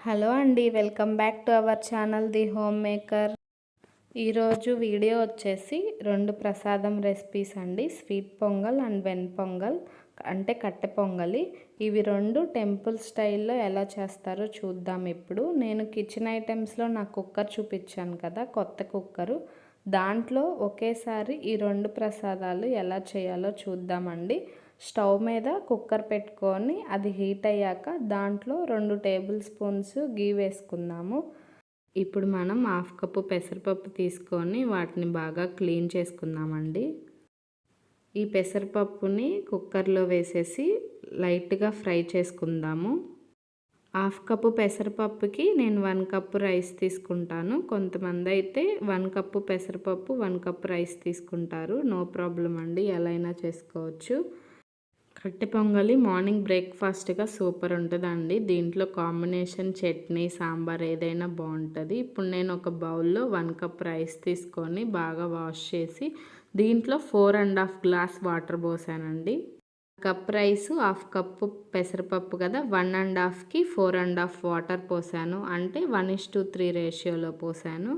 Hello అండి, welcome back to our channel the home maker. ఈరోజు video వచ్చేసి 2 ప్రసాదం రెసిపీస్ అండి. Sweet pongal and when pongal అంటే కట్టె పొంగలి. ఇవి 2 టెంపుల్ స్టైల్లో ఎలా చేస్తారో చూద్దాం. ఇప్పుడు నేను కిచెన్ ఐటమ్స్లో నా కుక్కర్ చూపించాను కదా, కొత్త కుక్కరు. దాంట్లో ఒకేసారి ఈ 2 ప్రసాదాలు ఎలా చేయాలో చూద్దామండి. స్టవ్ మీద కుక్కర్ పెట్టుకొని అది హీట్ అయ్యాక దాంట్లో 2 టేబుల్ స్పూన్స్ గీ వేసుకుందాము. ఇప్పుడు మనం 1/2 కప్పు పెసరపప్పు తీసుకొని వాటిని బాగా క్లీన్ చేసుకుందామండి. ఈ పెసరపప్పుని కుక్కర్లో వేసేసి లైట్గా ఫ్రై చేసుకుందాము. 1/2 కప్పు పెసరపప్పుకి నేను 1 కప్పు రైస్ తీసుకుంటాను. కొంతమంది అయితే 1 కప్పు పెసరపప్పు 1 కప్పు రైస్ తీసుకుంటారు. నో ప్రాబ్లం అండి, ఎలా అయినా చేసుకోవచ్చు. కట్టె పొంగలి మార్నింగ్ బ్రేక్ఫాస్ట్గా సూపర్ ఉంటుందండి. దీంట్లో కాంబినేషన్ చట్నీ, సాంబార్ ఏదైనా బాగుంటుంది. ఇప్పుడు నేను ఒక బౌల్లో 1 కప్ రైస్ తీసుకొని బాగా వాష్ చేసి దీంట్లో 4.5 గ్లాస్ వాటర్ పోసానండి. కప్ రైస్ 1/2 కప్పు పెసరపప్పు కదా, 1.5కి 4.5 వాటర్ పోసాను. అంటే 1:3 రేషియోలో పోసాను.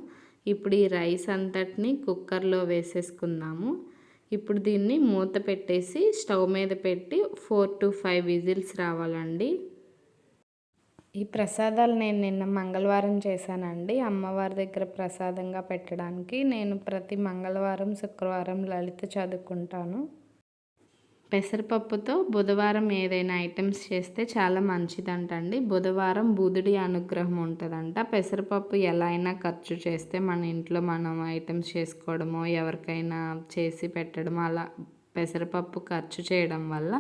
ఇప్పుడు ఈ రైస్ అంతటిని కుక్కర్లో వేసేసుకుందాము. ఇప్పుడు దీన్ని మూత పెట్టేసి స్టవ్ మీద పెట్టి 4 to 5 విజిల్స్ రావాలండి. ఈ ప్రసాదాలు నేను నిన్న మంగళవారం చేశానండి. అమ్మవారి దగ్గర ప్రసాదంగా పెట్టడానికి. నేను ప్రతి మంగళవారం, శుక్రవారం లలిత చదువుకుంటాను. పెసరపప్పుతో బుధవారం ఏదైనా ఐటమ్స్ చేస్తే చాలా మంచిదంటండి. బుధవారం బుధుడి అనుగ్రహం ఉంటుందంట. పెసరపప్పు ఎలా అయినా ఖర్చు చేస్తే మన ఇంట్లో మనం ఐటమ్స్ చేసుకోవడమో ఎవరికైనా చేసి పెట్టడమో అలా పెసరపప్పు ఖర్చు చేయడం వల్ల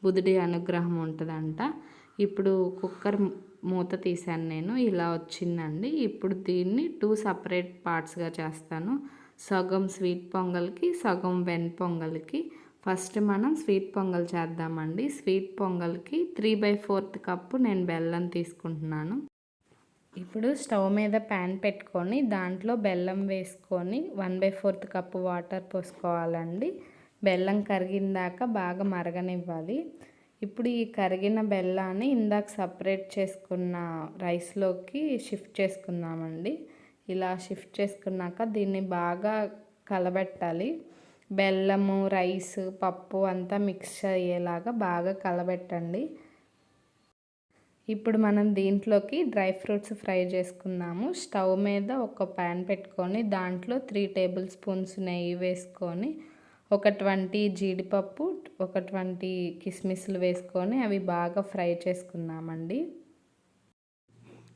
బుధుడి అనుగ్రహం ఉంటుందంట. ఇప్పుడు కుక్కర్ మూత తీసాను నేను, ఇలా వచ్చిందండి. ఇప్పుడు దీన్ని 2 సపరేట్ పార్ట్స్గా చేస్తాను. సగం స్వీట్ పొంగల్కి, సగం వెన్ పొంగల్కి. ఫస్ట్ మనం స్వీట్ పొంగల్ చేద్దామండి. స్వీట్ పొంగల్కి 3/4 కప్పు నేను బెల్లం తీసుకుంటున్నాను. ఇప్పుడు స్టవ్ మీద ప్యాన్ పెట్టుకొని దాంట్లో బెల్లం వేసుకొని 1/4 కప్పు వాటర్ పోసుకోవాలండి. బెల్లం కరిగిందాక బాగా మరగనివ్వాలి. ఇప్పుడు ఈ కరిగిన బెల్లాన్ని ఇందాక సపరేట్ చేసుకున్న రైస్లోకి షిఫ్ట్ చేసుకుందామండి. ఇలా షిఫ్ట్ చేసుకున్నాక దీన్ని బాగా కలబెట్టాలి. బెల్లము, రైస్, పప్పు అంతా మిక్స్ అయ్యేలాగా బాగా కలబెట్టండి. ఇప్పుడు మనం దీంట్లోకి డ్రై ఫ్రూట్స్ ఫ్రై చేసుకుందాము. స్టవ్ మీద ఒక ప్యాన్ పెట్టుకొని దాంట్లో 3 టేబుల్ స్పూన్స్ నెయ్యి వేసుకొని ఒక 20 జీడిపప్పు, ఒక 20 కిస్మిస్లు వేసుకొని అవి బాగా ఫ్రై చేసుకుందామండి.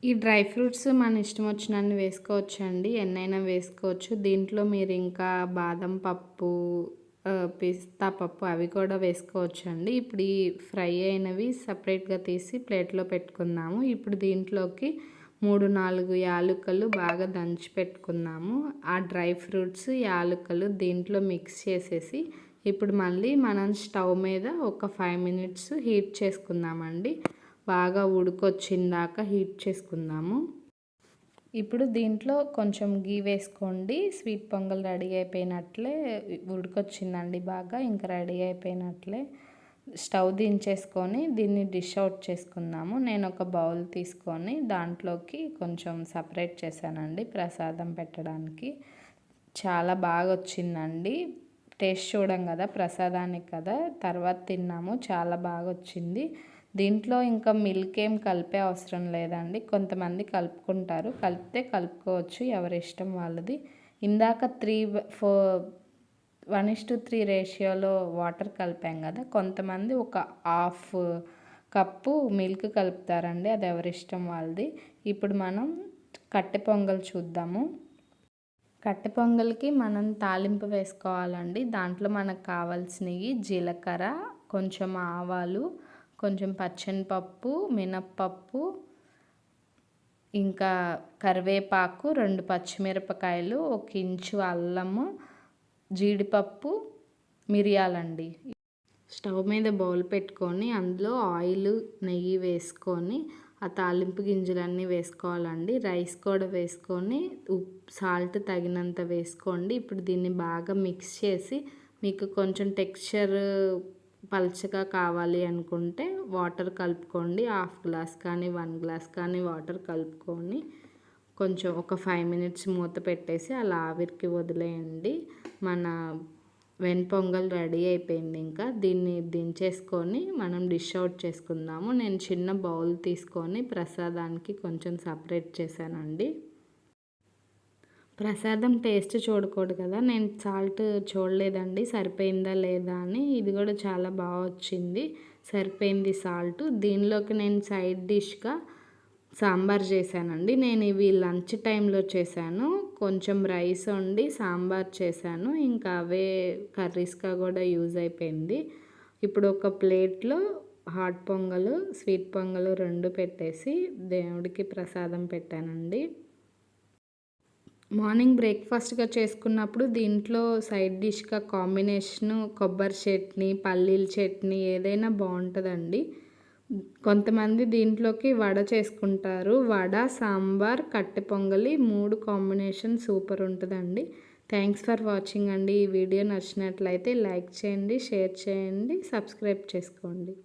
ఈ డ్రై ఫ్రూట్స్ మన ఇష్టం వచ్చినన్ని వేసుకోవచ్చు అండి, ఎన్నైనా వేసుకోవచ్చు. దీంట్లో మీరు ఇంకా బాదం పప్పు, పిస్తా పప్పు అవి కూడా వేసుకోవచ్చు అండి. ఇప్పుడు ఈ ఫ్రై అయినవి సపరేట్గా తీసి ప్లేట్లో పెట్టుకుందాము. ఇప్పుడు దీంట్లోకి 3-4 యాలకులు బాగా దంచి పెట్టుకుందాము. ఆ డ్రై ఫ్రూట్స్, యాలకులు దీంట్లో మిక్స్ చేసేసి ఇప్పుడు మళ్ళీ మనం స్టవ్ మీద ఒక 5 మినిట్స్ హీట్ చేసుకుందామండి. బాగా ఉడికొచ్చిందాక హీట్ చేసుకుందాము. ఇప్పుడు దీంట్లో కొంచెం గీ వేసుకోండి. స్వీట్ పొంగల్ రెడీ అయిపోయినట్లే. ఉడికొచ్చిందండి బాగా, ఇంకా రెడీ అయిపోయినట్లే. స్టవ్ దించేసుకొని దీన్ని డిష్ అవుట్ చేసుకుందాము. నేను ఒక బౌల్ తీసుకొని దాంట్లోకి కొంచెం సపరేట్ చేశానండి ప్రసాదం పెట్టడానికి. చాలా బాగా వచ్చిందండి. టేస్ట్ చూడం కదా, ప్రసాదానికి కదా, తర్వాత తిన్నాము, చాలా బాగా వచ్చింది. దీంట్లో ఇంకా మిల్క్ ఏం కలిపే అవసరం లేదండి. కొంతమంది కలుపుకుంటారు, కలిపితే కలుపుకోవచ్చు, ఎవరి ఇష్టం వాళ్ళది. ఇందాక 1:3 రేషియోలో వాటర్ కలిపాం కదా, కొంతమంది ఒక 1/2 కప్పు మిల్క్ కలుపుతారండి, అది ఎవరి ఇష్టం వాళ్ళది. ఇప్పుడు మనం కట్టె పొంగల్ చూద్దాము. కట్టె పొంగల్కి మనం తాలింపు వేసుకోవాలండి. దాంట్లో మనకు కావాల్సినవి జీలకర్ర, కొంచెం ఆవాలు, కొంచెం పచ్చెనపప్పు, మినప్పప్పు, ఇంకా కరివేపాకు, 2 పచ్చిమిరపకాయలు, 1 ఇంచు అల్లము, జీడిపప్పు, మిరియాలండి. స్టవ్ మీద బౌల్ పెట్టుకొని అందులో ఆయిల్, నెయ్యి వేసుకొని ఆ తాలింపు గింజలన్నీ వేసుకోవాలండి. రైస్ కూడా వేసుకొని సాల్ట్ తగినంత వేసుకోండి. ఇప్పుడు దీన్ని బాగా మిక్స్ చేసి మీకు కొంచెం టెక్స్చర్ పల్చగా కావాలి అనుకుంటే వాటర్ కలుపుకోండి. 1/2 గ్లాస్ కానీ 1 గ్లాస్ కానీ వాటర్ కలుపుకొని కొంచెం ఒక 5 మినిట్స్ మూత పెట్టేసి అలా ఆవిరికి వదిలేయండి. మన వెన్పొంగల్ రెడీ అయిపోయింది. ఇంకా దీన్ని దించేసుకొని మనం డిష్ అవుట్ చేసుకుందాము. నేను చిన్న బౌల్ తీసుకొని ప్రసాదానికి కొంచెం సపరేట్ చేశానండి. ప్రసాదం టేస్ట్ చూడకూడదు కదా, నేను సాల్ట్ చూడలేదండి సరిపోయిందా లేదా అని. ఇది కూడా చాలా బాగా వచ్చింది, సరిపోయింది సాల్ట్. దీనిలోకి నేను సైడ్ డిష్గా సాంబార్ చేశానండి. నేను ఇవి లంచ్ టైంలో చేశాను. కొంచెం రైస్ వండి సాంబార్ చేశాను. ఇంకా అవే కర్రీస్గా కూడా యూజ్ అయిపోయింది. ఇప్పుడు ఒక ప్లేట్లో హాట్ పొంగల్, స్వీట్ పొంగల్ 2 పెట్టేసి దేవుడికి ప్రసాదం పెట్టానండి. మార్నింగ్ బ్రేక్ఫాస్ట్గా చేసుకున్నప్పుడు దీంట్లో సైడ్ డిష్గా కాంబినేషను కొబ్బరి చట్నీ, పల్లీల చట్నీ ఏదైనా బాగుంటుందండి. కొంతమంది దీంట్లోకి వడ చేసుకుంటారు. వడ, సాంబార్, కట్టె పొంగలి 3 కాంబినేషన్ సూపర్ ఉంటుందండి. థ్యాంక్స్ ఫర్ వాచింగ్ అండి. ఈ వీడియో నచ్చినట్లయితే లైక్ చేయండి, షేర్ చేయండి, సబ్స్క్రైబ్ చేసుకోండి.